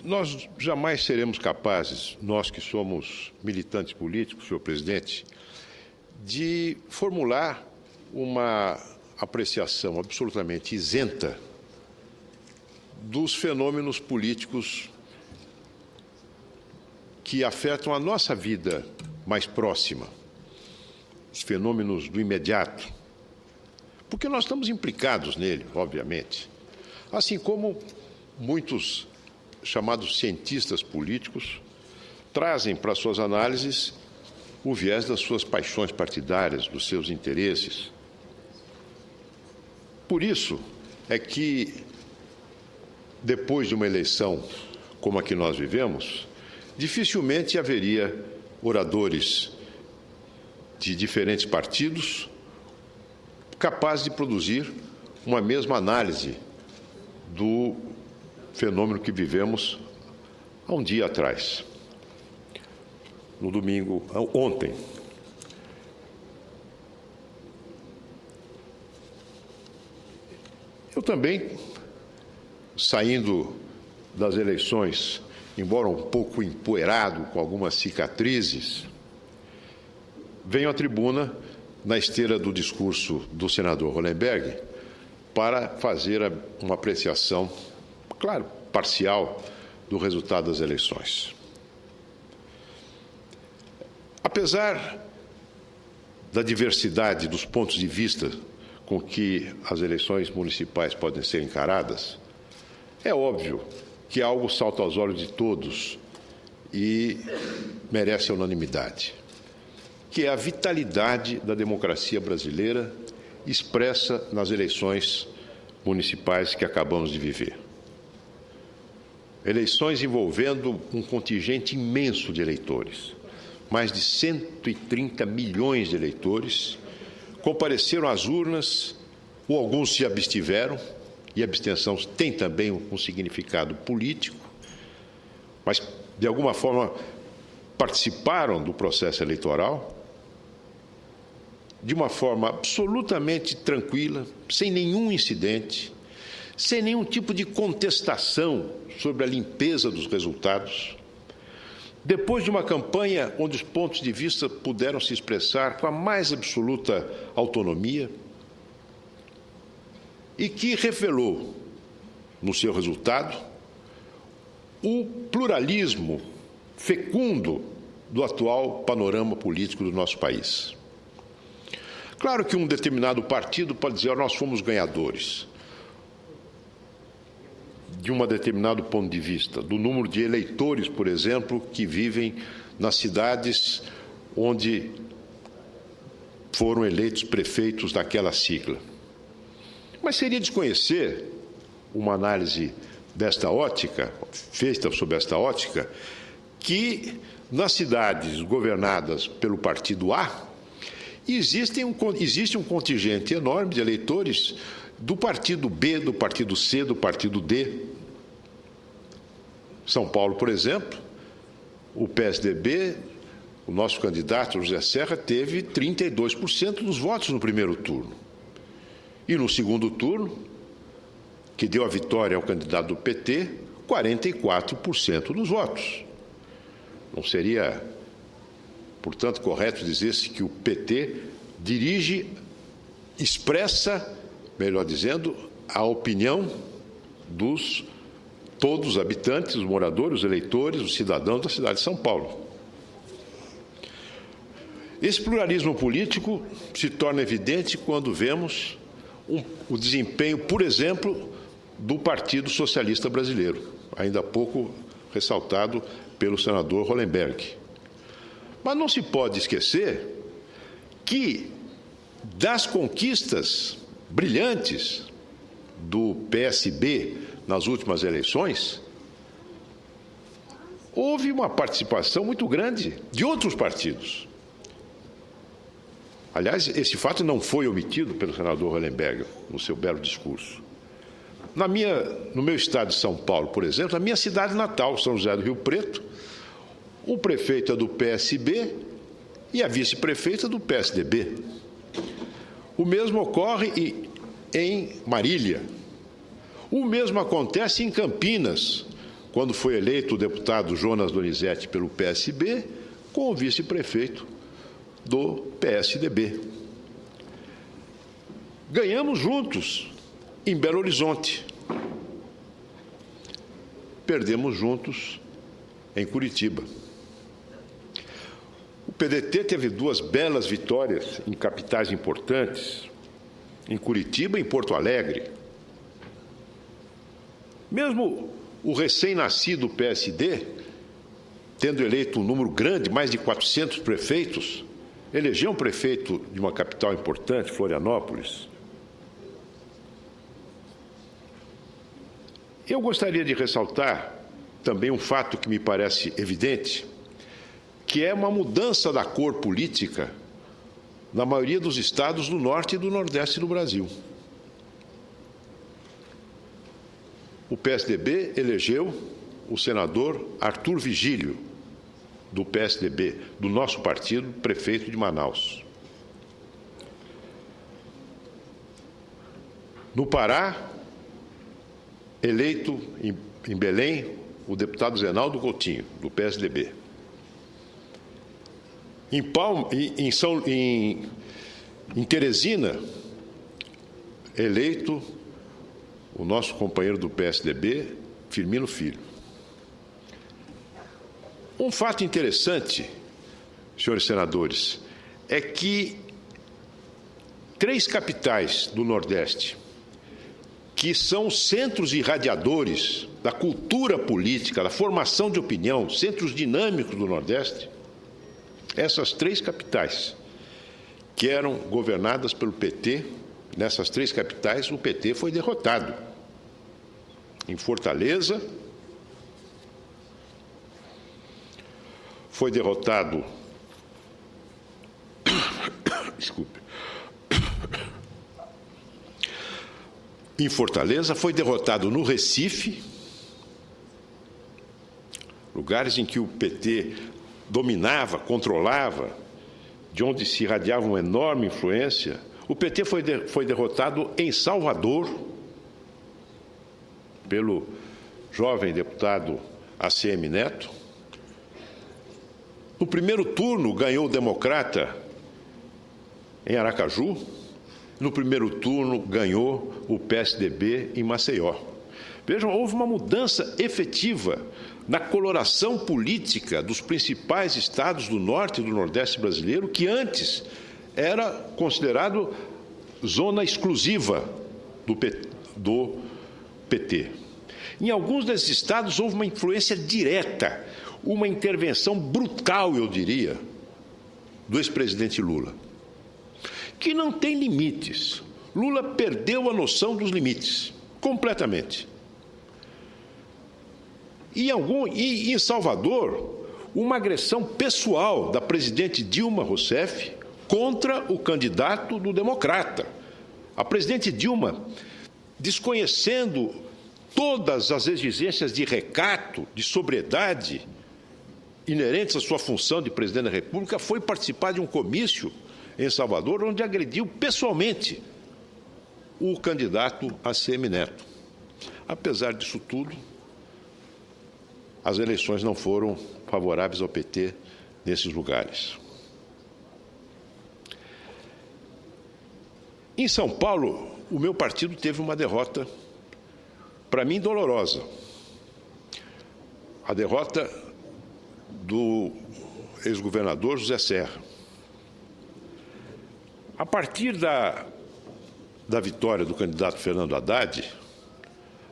Nós jamais seremos capazes, nós que somos militantes políticos, senhor presidente, de formular uma apreciação absolutamente isenta dos fenômenos políticos que afetam a nossa vida mais próxima, os fenômenos do imediato, porque nós estamos implicados nele, obviamente, assim como muitos chamados cientistas políticos trazem para suas análises o viés das suas paixões partidárias, dos seus interesses. Por isso é que, depois de uma eleição como a que nós vivemos, dificilmente haveria oradores de diferentes partidos capazes de produzir uma mesma análise do fenômeno que vivemos há um dia atrás, no domingo, ontem. Eu também, saindo das eleições, embora um pouco empoeirado, com algumas cicatrizes, venho à tribuna na esteira do discurso do senador Hollenberg para fazer uma apreciação, claro, parcial, do resultado das eleições. Apesar da diversidade dos pontos de vista com que as eleições municipais podem ser encaradas, é óbvio que algo salta aos olhos de todos e merece a unanimidade, que é a vitalidade da democracia brasileira expressa nas eleições municipais que acabamos de viver. Eleições envolvendo um contingente imenso de eleitores. Mais de 130 milhões de eleitores compareceram às urnas, ou alguns se abstiveram, e a abstenção tem também um significado político, mas, de alguma forma, participaram do processo eleitoral de uma forma absolutamente tranquila, sem nenhum incidente, sem nenhum tipo de contestação sobre a limpeza dos resultados. Depois de uma campanha onde os pontos de vista puderam se expressar com a mais absoluta autonomia e que revelou, no seu resultado, o pluralismo fecundo do atual panorama político do nosso país. Claro que um determinado partido pode dizer: nós fomos ganhadores, de um determinado ponto de vista, do número de eleitores, por exemplo, que vivem nas cidades onde foram eleitos prefeitos daquela sigla. Mas seria desconhecer uma análise desta ótica, feita sob esta ótica, que nas cidades governadas pelo partido A, existe um contingente enorme de eleitores do partido B, do partido C, do partido D. São Paulo, por exemplo, o PSDB, o nosso candidato José Serra, teve 32% dos votos no primeiro turno. E no segundo turno, que deu a vitória ao candidato do PT, 44% dos votos. Não seria, portanto, correto dizer-se que o PT expressa, melhor dizendo, a opinião dos todos os habitantes, os moradores, os eleitores, os cidadãos da cidade de São Paulo. Esse pluralismo político se torna evidente quando vemos o desempenho, por exemplo, do Partido Socialista Brasileiro, ainda há pouco ressaltado pelo senador Hollenberg. Mas não se pode esquecer que, das conquistas brilhantes do PSB nas últimas eleições, houve uma participação muito grande de outros partidos. Aliás, esse fato não foi omitido pelo senador Hollenberg no seu belo discurso. No meu estado de São Paulo, por exemplo, na minha cidade natal, São José do Rio Preto, o prefeito é do PSB e a vice-prefeita do PSDB. O mesmo ocorre em Marília. O mesmo acontece em Campinas, quando foi eleito o deputado Jonas Donizete pelo PSB, com o vice-prefeito do PSDB. Ganhamos juntos em Belo Horizonte. Perdemos juntos em Curitiba. O PDT teve duas belas vitórias em capitais importantes, em Curitiba e em Porto Alegre. Mesmo o recém-nascido PSD, tendo eleito um número grande, mais de 400 prefeitos, elegeu um prefeito de uma capital importante, Florianópolis. Eu gostaria de ressaltar também um fato que me parece evidente, que é uma mudança da cor política na maioria dos estados do norte e do nordeste do Brasil. O PSDB elegeu o senador Arthur Vigílio, do PSDB, do nosso partido, prefeito de Manaus. No Pará, eleito em Belém, o deputado Zenaldo Coutinho, do PSDB. Em Teresina, eleito o nosso companheiro do PSDB, Firmino Filho. Um fato interessante, senhores senadores, é que 3 capitais do Nordeste, que são centros irradiadores da cultura política, da formação de opinião, centros dinâmicos do Nordeste, essas 3 capitais, que eram governadas pelo PT, nessas 3 capitais o PT foi derrotado. Em Fortaleza, foi derrotado, desculpe, em Fortaleza, foi derrotado no Recife, lugares em que o PT dominava, controlava, de onde se irradiava uma enorme influência. O PT foi derrotado em Salvador, pelo jovem deputado ACM Neto. No primeiro turno, ganhou o Democrata em Aracaju. No primeiro turno, ganhou o PSDB em Maceió. Vejam, houve uma mudança efetiva na coloração política dos principais estados do norte e do nordeste brasileiro, que antes era considerado zona exclusiva do PT. Em alguns desses estados houve uma influência direta, uma intervenção brutal, eu diria, do ex-presidente Lula, que não tem limites. Lula perdeu a noção dos limites, completamente. E em Salvador, uma agressão pessoal da presidente Dilma Rousseff contra o candidato do Democrata. A presidente Dilma, desconhecendo todas as exigências de recato, de sobriedade inerentes à sua função de presidente da República, foi participar de um comício em Salvador, onde agrediu pessoalmente o candidato ACM Neto. Apesar disso tudo, as eleições não foram favoráveis ao PT nesses lugares. Em São Paulo, o meu partido teve uma derrota, para mim, dolorosa. A derrota do ex-governador José Serra. A partir da vitória do candidato Fernando Haddad,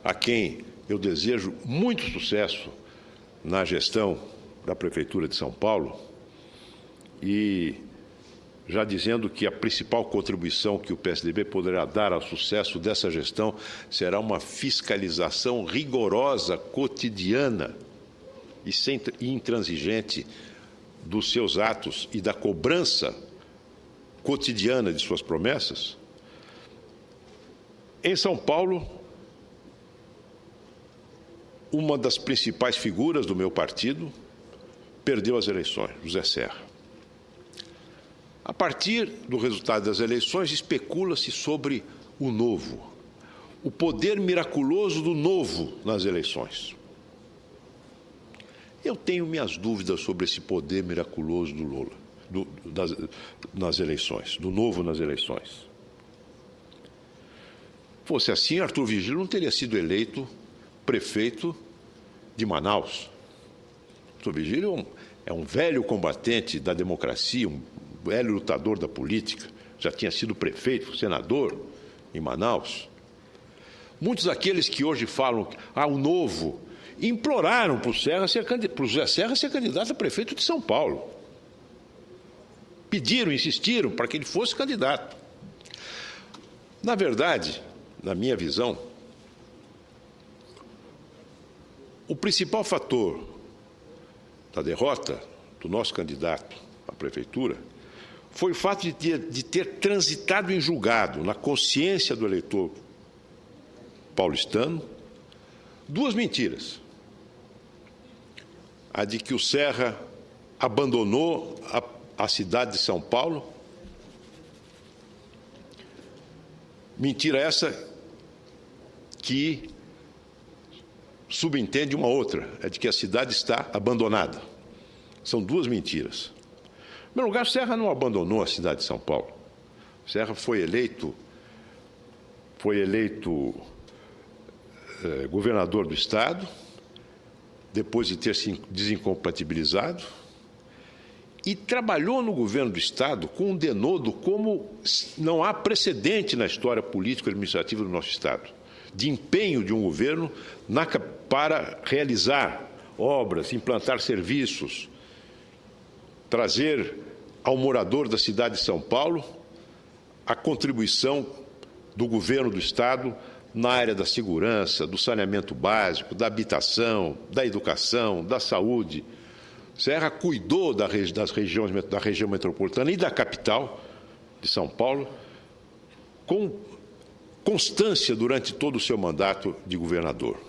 a quem eu desejo muito sucesso na gestão da Prefeitura de São Paulo, e já dizendo que a principal contribuição que o PSDB poderá dar ao sucesso dessa gestão será uma fiscalização rigorosa, cotidiana e intransigente dos seus atos e da cobrança cotidiana de suas promessas. Em São Paulo, uma das principais figuras do meu partido perdeu as eleições, José Serra. A partir do resultado das eleições, especula-se sobre o novo, o poder miraculoso do novo nas eleições. Eu tenho minhas dúvidas sobre esse poder miraculoso do Lula, nas eleições, do Novo nas eleições. Fosse assim, Arthur Vigílio não teria sido eleito prefeito de Manaus. Arthur Vigílio é um velho combatente da democracia, um velho lutador da política, já tinha sido prefeito, senador em Manaus. Muitos daqueles que hoje falam o Novo imploraram para o José Serra ser candidato a prefeito de São Paulo. Pediram, insistiram para que ele fosse candidato. Na verdade, na minha visão, o principal fator da derrota do nosso candidato à prefeitura foi o fato de ter transitado em julgado, na consciência do eleitor paulistano, duas mentiras. A de que o Serra abandonou a cidade de São Paulo. Mentira essa que subentende uma outra, é de que a cidade está abandonada. São duas mentiras. Em primeiro lugar, Serra não abandonou a cidade de São Paulo. Serra foi eleito governador do Estado, depois de ter se desincompatibilizado, e trabalhou no governo do Estado com um denodo como não há precedente na história político-administrativa do nosso Estado, de empenho de um governo para realizar obras, implantar serviços, trazer ao morador da cidade de São Paulo a contribuição do governo do Estado na área da segurança, do saneamento básico, da habitação, da educação, da saúde. Serra cuidou da região metropolitana e da capital de São Paulo com constância durante todo o seu mandato de governador.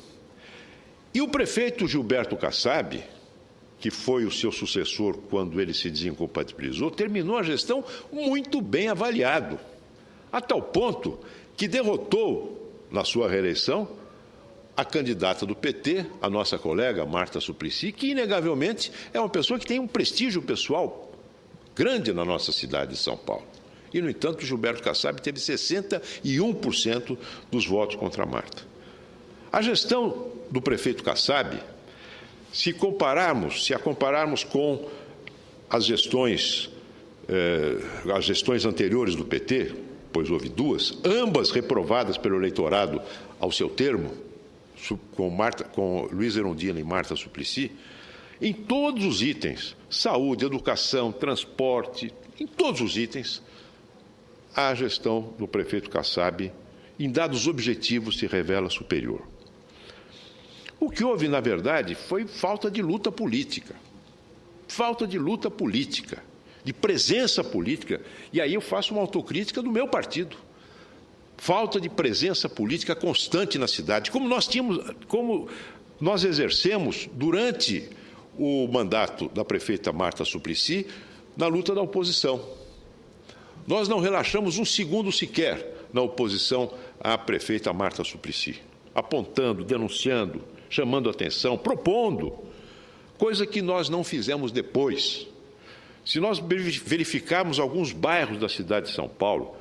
E o prefeito Gilberto Kassab, que foi o seu sucessor quando ele se desincompatibilizou, terminou a gestão muito bem avaliado, a tal ponto que derrotou, na sua reeleição, a candidata do PT, a nossa colega Marta Suplicy, que, inegavelmente, é uma pessoa que tem um prestígio pessoal grande na nossa cidade de São Paulo. E, no entanto, Gilberto Kassab teve 61% dos votos contra a Marta. A gestão do prefeito Kassab, se a compararmos com as gestões anteriores do PT, pois houve duas, ambas reprovadas pelo eleitorado ao seu termo, com Luiz Erundina e Marta Suplicy, em todos os itens, saúde, educação, transporte, em todos os itens, a gestão do prefeito Kassab, em dados objetivos, se revela superior. O que houve, na verdade, foi falta de luta política. Falta de luta política, de presença política, e aí eu faço uma autocrítica do meu partido. Falta de presença política constante na cidade, como nós exercemos durante o mandato da prefeita Marta Suplicy na luta da oposição. Nós não relaxamos um segundo sequer na oposição à prefeita Marta Suplicy, apontando, denunciando, chamando atenção, propondo, coisa que nós não fizemos depois. Se nós verificarmos alguns bairros da cidade de São Paulo,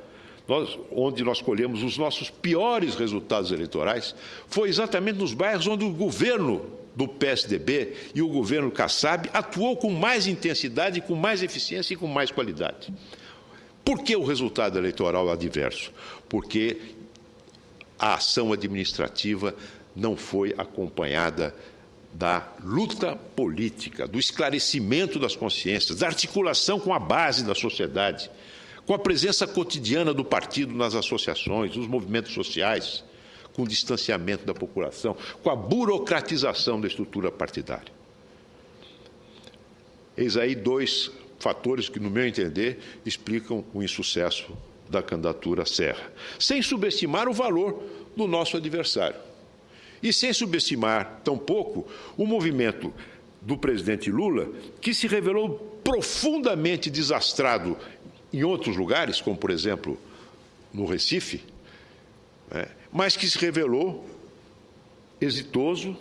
onde nós colhemos os nossos piores resultados eleitorais, foi exatamente nos bairros onde o governo do PSDB e o governo Kassab atuou com mais intensidade, com mais eficiência e com mais qualidade. Por que o resultado eleitoral é adverso? Porque a ação administrativa não foi acompanhada da luta política, do esclarecimento das consciências, da articulação com a base da sociedade, com a presença cotidiana do partido nas associações, nos movimentos sociais, com o distanciamento da população, com a burocratização da estrutura partidária. Eis aí dois fatores que, no meu entender, explicam o insucesso da candidatura Serra, sem subestimar o valor do nosso adversário. E sem subestimar, tampouco, o movimento do presidente Lula, que se revelou profundamente desastrado em outros lugares, como, por exemplo, no Recife, mas que se revelou exitoso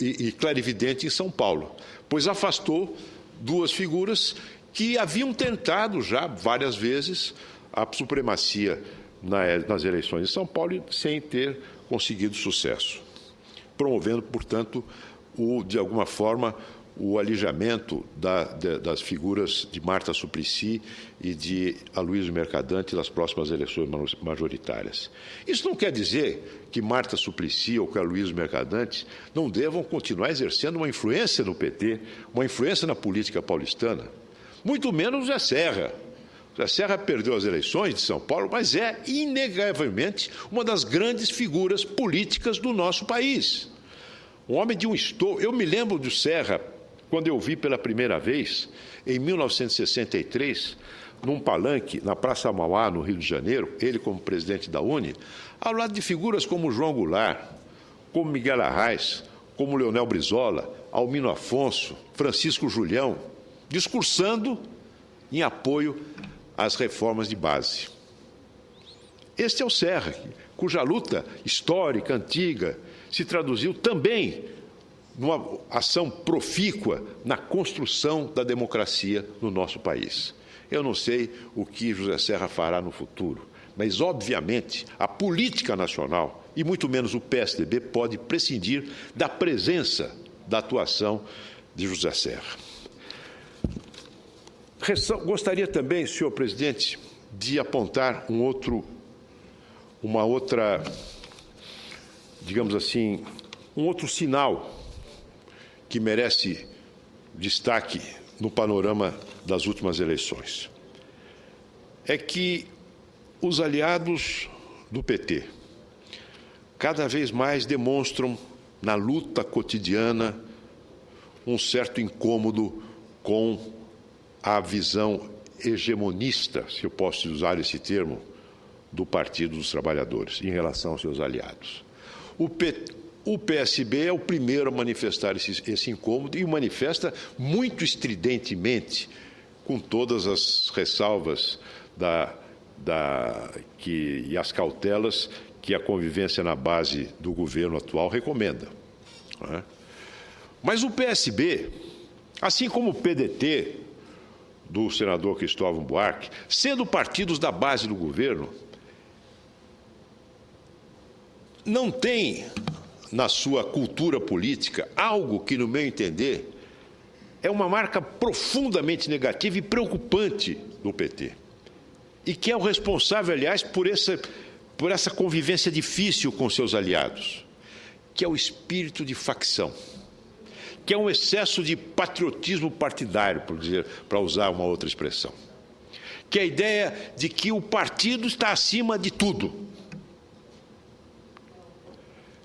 e clarividente em São Paulo, pois afastou duas figuras que haviam tentado já várias vezes a supremacia nas eleições de São Paulo sem ter conseguido sucesso, promovendo, portanto, de alguma forma, o alijamento das figuras de Marta Suplicy e de Aloysio Mercadante nas próximas eleições majoritárias. Isso não quer dizer que Marta Suplicy ou que Aloysio Mercadante não devam continuar exercendo uma influência no PT, uma influência na política paulistana, muito menos o Zé Serra. O Zé Serra perdeu as eleições de São Paulo, mas é, inegavelmente, uma das grandes figuras políticas do nosso país. Um homem de um estofo. Eu me lembro do Serra, quando eu vi pela primeira vez, em 1963, num palanque na Praça Mauá, no Rio de Janeiro, ele como presidente da UNE, ao lado de figuras como João Goulart, como Miguel Arraes, como Leonel Brizola, Almino Afonso, Francisco Julião, discursando em apoio às reformas de base. Este é o Serra, cuja luta histórica, antiga, se traduziu também numa ação profícua na construção da democracia no nosso país. Eu não sei o que José Serra fará no futuro, mas, obviamente, a política nacional, e muito menos o PSDB, pode prescindir da presença, da atuação de José Serra. Gostaria também, senhor presidente, de apontar uma outra, digamos assim, um outro sinal que merece destaque no panorama das últimas eleições. É que os aliados do PT cada vez mais demonstram, na luta cotidiana, um certo incômodo com a visão hegemonista, se eu posso usar esse termo, do Partido dos Trabalhadores em relação aos seus aliados. O PSB é o primeiro a manifestar esse incômodo e o manifesta muito estridentemente, com todas as ressalvas e as cautelas que a convivência na base do governo atual recomenda. Não é? Mas o PSB, assim como o PDT, do senador Cristóvão Buarque, sendo partidos da base do governo, não tem na sua cultura política algo que, no meu entender, é uma marca profundamente negativa e preocupante do PT. E que é o responsável, aliás, por essa convivência difícil com seus aliados, que é o espírito de facção, que é um excesso de patriotismo partidário, para usar uma outra expressão, que é a ideia de que o partido está acima de tudo,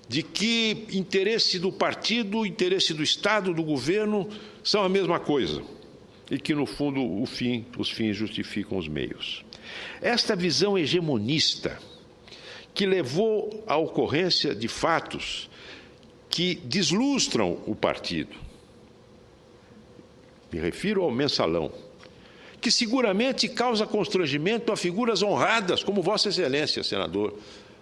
de que interesse do partido, interesse do Estado, do governo, são a mesma coisa, e que, no fundo, os fins justificam os meios. Esta visão hegemonista, que levou à ocorrência de fatos que deslustram o partido, me refiro ao mensalão, que seguramente causa constrangimento a figuras honradas, como Vossa Excelência, senador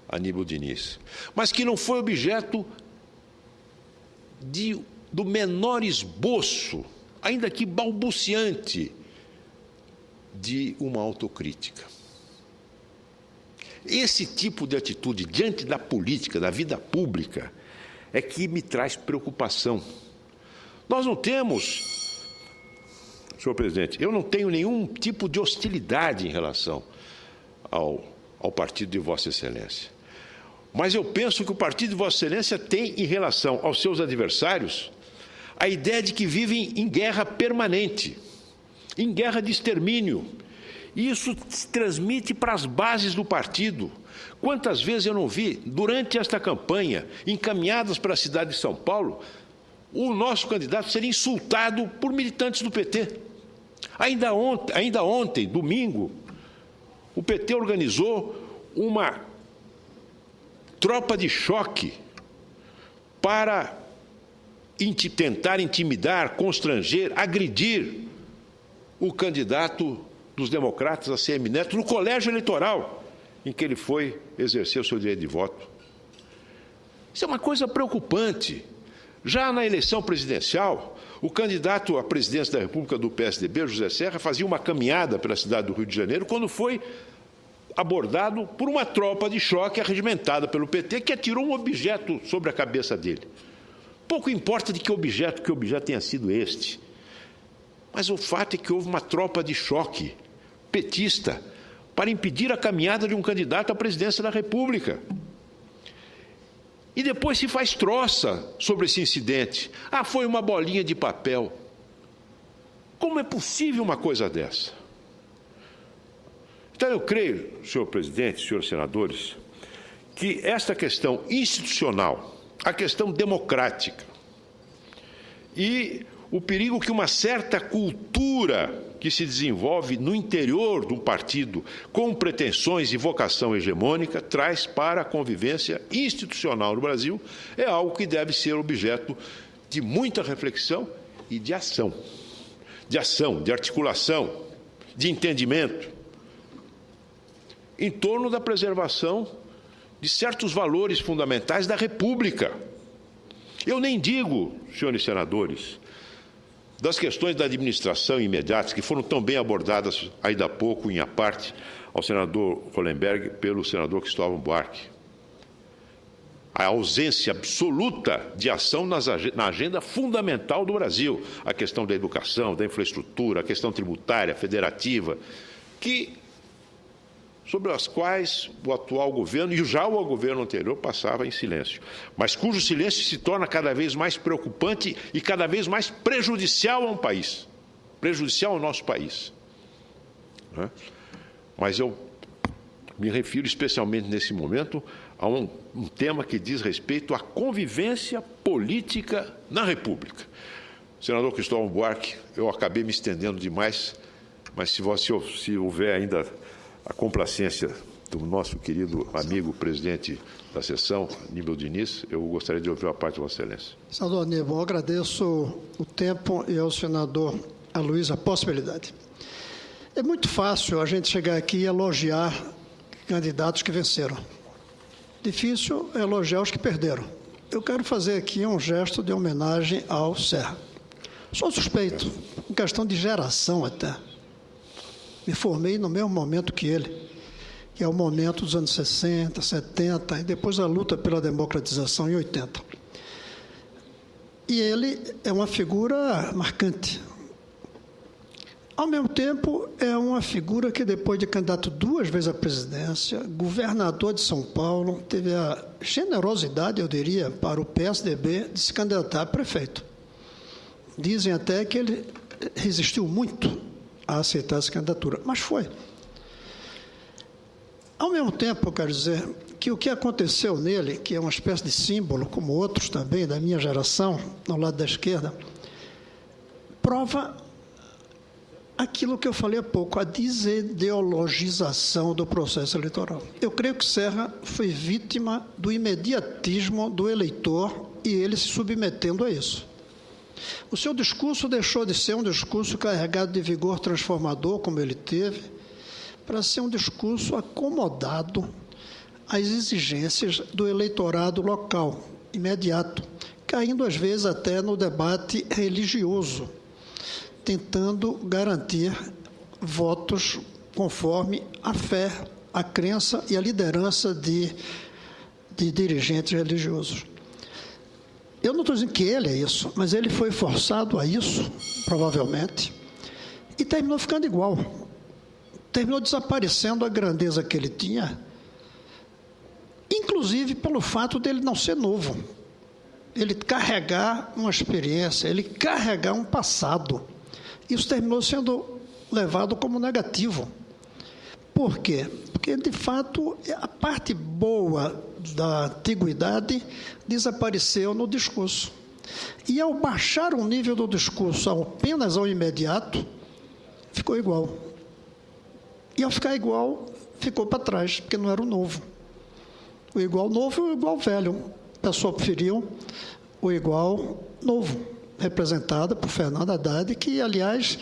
Aníbal Diniz, mas que não foi objeto do menor esboço, ainda que balbuciante, de uma autocrítica. Esse tipo de atitude diante da política, da vida pública, é que me traz preocupação. Nós não temos, senhor presidente, eu não tenho nenhum tipo de hostilidade em relação ao partido de Vossa Excelência. Mas eu penso que o partido de Vossa Excelência tem, em relação aos seus adversários, a ideia de que vivem em guerra permanente, em guerra de extermínio. E isso se transmite para as bases do partido. Quantas vezes eu não vi, durante esta campanha, encaminhadas para a cidade de São Paulo, o nosso candidato ser insultado por militantes do PT. Ainda ontem, domingo, o PT organizou uma tropa de choque para tentar intimidar, constranger, agredir o candidato dos democratas, ACM Neto, no colégio eleitoral em que ele foi exercer o seu direito de voto. Isso é uma coisa preocupante. Já na eleição presidencial, o candidato à presidência da República do PSDB, José Serra, fazia uma caminhada pela cidade do Rio de Janeiro quando foi abordado por uma tropa de choque arregimentada pelo PT que atirou um objeto sobre a cabeça dele. Pouco importa de que objeto tenha sido este, mas o fato é que houve uma tropa de choque petista para impedir a caminhada de um candidato à presidência da República. E depois se faz troça sobre esse incidente. Ah, foi uma bolinha de papel. Como é possível uma coisa dessa? Então, eu creio, senhor presidente, senhores senadores, que esta questão institucional, a questão democrática e o perigo que uma certa cultura que se desenvolve no interior do partido com pretensões e vocação hegemônica traz para a convivência institucional no Brasil é algo que deve ser objeto de muita reflexão e de ação, de articulação, de entendimento, em torno da preservação de certos valores fundamentais da República. Eu nem digo, senhores senadores, das questões da administração imediatas, que foram tão bem abordadas ainda há pouco, em a parte, ao senador Hollenberg, pelo senador Cristóvão Buarque. A ausência absoluta de ação na agenda fundamental do Brasil, a questão da educação, da infraestrutura, a questão tributária, federativa, sobre as quais o atual governo e já o governo anterior passava em silêncio, mas cujo silêncio se torna cada vez mais preocupante e cada vez mais prejudicial a um país, prejudicial ao nosso país. Mas eu me refiro especialmente nesse momento a um tema que diz respeito à convivência política na República. Senador Cristóvão Buarque, eu acabei me estendendo demais, mas se houver ainda a complacência do nosso querido amigo presidente da sessão, Aníbal Diniz, eu gostaria de ouvir a parte de Vossa Excelência. Senador Aníbal, eu agradeço o tempo e ao senador Aloysio a possibilidade. É muito fácil a gente chegar aqui e elogiar candidatos que venceram. Difícil é elogiar os que perderam. Eu quero fazer aqui um gesto de homenagem ao Serra. Sou suspeito, em questão de geração até. Me formei no mesmo momento que ele, que é o momento dos anos 60, 70, e depois a luta pela democratização em 80. E ele é uma figura marcante. Ao mesmo tempo, é uma figura que, depois de candidato 2 vezes à presidência, governador de São Paulo, teve a generosidade, eu diria, para o PSDB de se candidatar a prefeito. Dizem até que ele resistiu muito a aceitar essa candidatura, mas foi. Ao mesmo tempo, eu quero dizer que o que aconteceu nele, que é uma espécie de símbolo, como outros também da minha geração, no lado da esquerda, prova aquilo que eu falei há pouco, a desideologização do processo eleitoral. Eu creio que Serra foi vítima do imediatismo do eleitor e ele se submetendo a isso. O seu discurso deixou de ser um discurso carregado de vigor transformador, como ele teve, para ser um discurso acomodado às exigências do eleitorado local, imediato, caindo às vezes até no debate religioso, tentando garantir votos conforme a fé, a crença e a liderança de dirigentes religiosos. Eu não estou dizendo que ele é isso, mas ele foi forçado a isso, provavelmente, e terminou ficando igual. Terminou desaparecendo a grandeza que ele tinha, inclusive pelo fato dele não ser novo. Ele carregar uma experiência, ele carregar um passado. Isso terminou sendo levado como negativo. Por quê? Porque, de fato, a parte boa da antiguidade desapareceu no discurso. E, ao baixar o nível do discurso apenas ao imediato, ficou igual. E, ao ficar igual, ficou para trás, porque não era o novo. O igual novo e o igual velho. O pessoal preferiu o igual novo, representado por Fernando Haddad, que, aliás,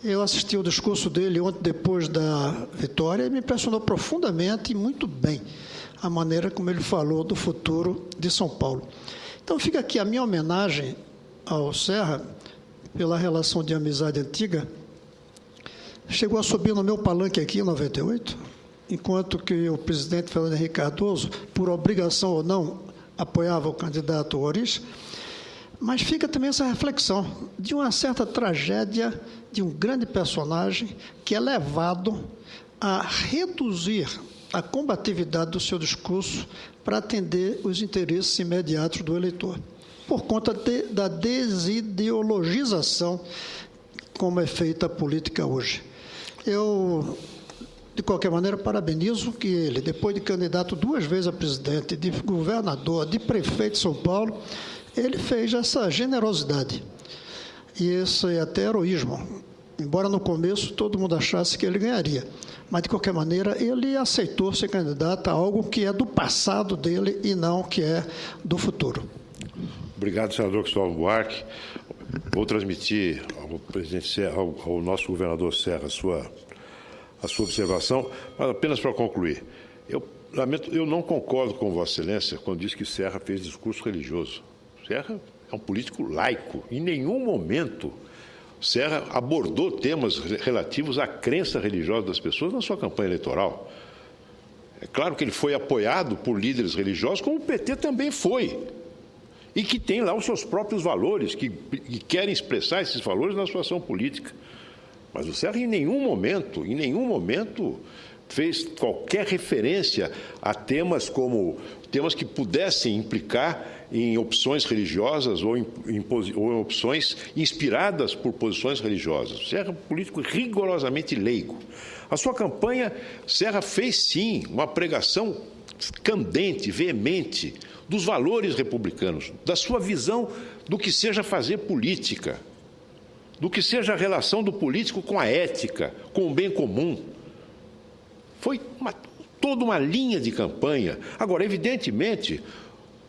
eu assisti o discurso dele ontem, depois da vitória, e me impressionou profundamente e muito bem a maneira como ele falou do futuro de São Paulo. Então fica aqui a minha homenagem ao Serra, pela relação de amizade antiga. Chegou a subir no meu palanque aqui em 98, enquanto que o presidente Fernando Henrique Cardoso, por obrigação ou não, apoiava o candidato Oris. Mas fica também essa reflexão de uma certa tragédia de um grande personagem que é levado a reduzir a combatividade do seu discurso para atender os interesses imediatos do eleitor, por conta da desideologização como é feita a política hoje. Eu, de qualquer maneira, parabenizo que ele, depois de candidato 2 vezes a presidente, de governador, de prefeito de São Paulo, ele fez essa generosidade e esse até heroísmo, embora no começo todo mundo achasse que ele ganharia. Mas, de qualquer maneira, ele aceitou ser candidato a algo que é do passado dele e não que é do futuro. Obrigado, senador Cristóvão Buarque. Vou transmitir ao presidente Serra, ao nosso governador Serra, a sua observação, mas apenas para concluir. Eu não concordo com Vossa Excelência quando diz que Serra fez discurso religioso. Serra é um político laico. Em nenhum momento Serra abordou temas relativos à crença religiosa das pessoas na sua campanha eleitoral. É claro que ele foi apoiado por líderes religiosos, como o PT também foi, e que tem lá os seus próprios valores, que querem expressar esses valores na sua ação política. Mas o Serra, em nenhum momento, fez qualquer referência a temas que pudessem implicar em opções religiosas ou em opções inspiradas por posições religiosas. Serra é um político rigorosamente leigo. A sua campanha, Serra fez sim uma pregação candente, veemente, dos valores republicanos, da sua visão do que seja fazer política, do que seja a relação do político com a ética, com o bem comum. Foi toda uma linha de campanha. Agora, evidentemente,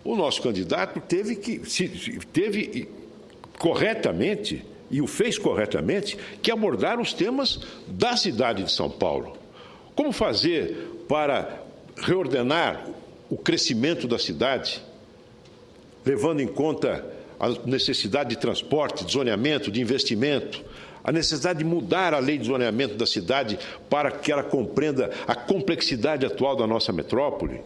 o nosso candidato teve corretamente, e o fez corretamente, que abordar os temas da cidade de São Paulo. Como fazer para reordenar o crescimento da cidade, levando em conta a necessidade de transporte, de zoneamento, de investimento, a necessidade de mudar a lei de zoneamento da cidade para que ela compreenda a complexidade atual da nossa metrópole,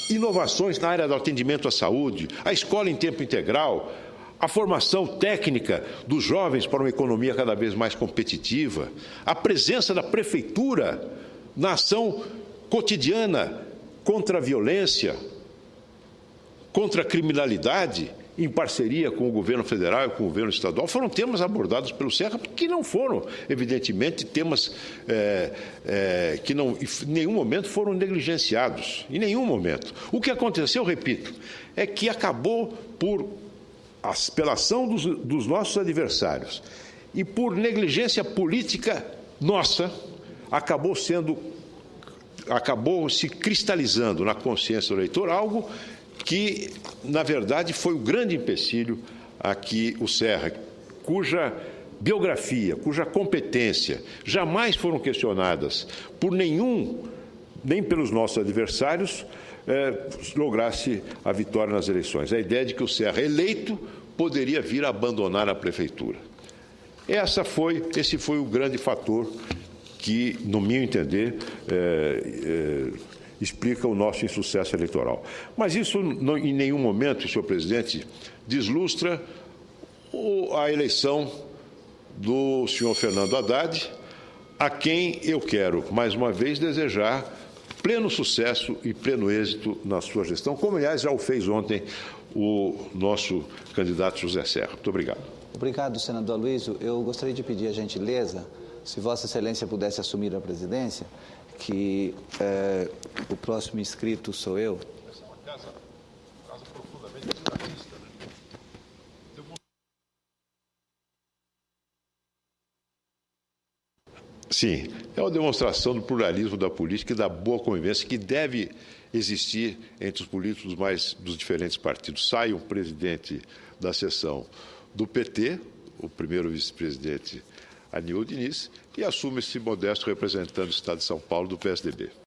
inovações na área do atendimento à saúde, a escola em tempo integral, a formação técnica dos jovens para uma economia cada vez mais competitiva, a presença da prefeitura na ação cotidiana contra a violência, contra a criminalidade, em parceria com o governo federal e com o governo estadual, foram temas abordados pelo Serra, que não foram, evidentemente, temas que em nenhum momento foram negligenciados, em nenhum momento. O que aconteceu, repito, é que acabou pela ação dos nossos adversários e por negligência política nossa, acabou se cristalizando na consciência do eleitor algo que, na verdade, foi o grande empecilho a que o Serra, cuja biografia, cuja competência jamais foram questionadas por nem pelos nossos adversários, lograsse a vitória nas eleições. A ideia de que o Serra, eleito, poderia vir a abandonar a prefeitura. Esse foi o grande fator que, no meu entender, explica o nosso insucesso eleitoral. Mas isso, em nenhum momento, senhor presidente, deslustra a eleição do senhor Fernando Haddad, a quem eu quero, mais uma vez, desejar pleno sucesso e pleno êxito na sua gestão, como, aliás, já o fez ontem o nosso candidato José Serra. Muito obrigado. Obrigado, senador Aloysio. Eu gostaria de pedir a gentileza, se Vossa Excelência pudesse assumir a presidência, que o próximo inscrito sou eu. Essa é uma casa profundamente escravista, né? Sim, é uma demonstração do pluralismo da política e da boa convivência que deve existir entre os políticos dos diferentes partidos. Sai um presidente da seção do PT, o primeiro vice-presidente Anil Diniz, e assume esse modesto representante do Estado de São Paulo do PSDB.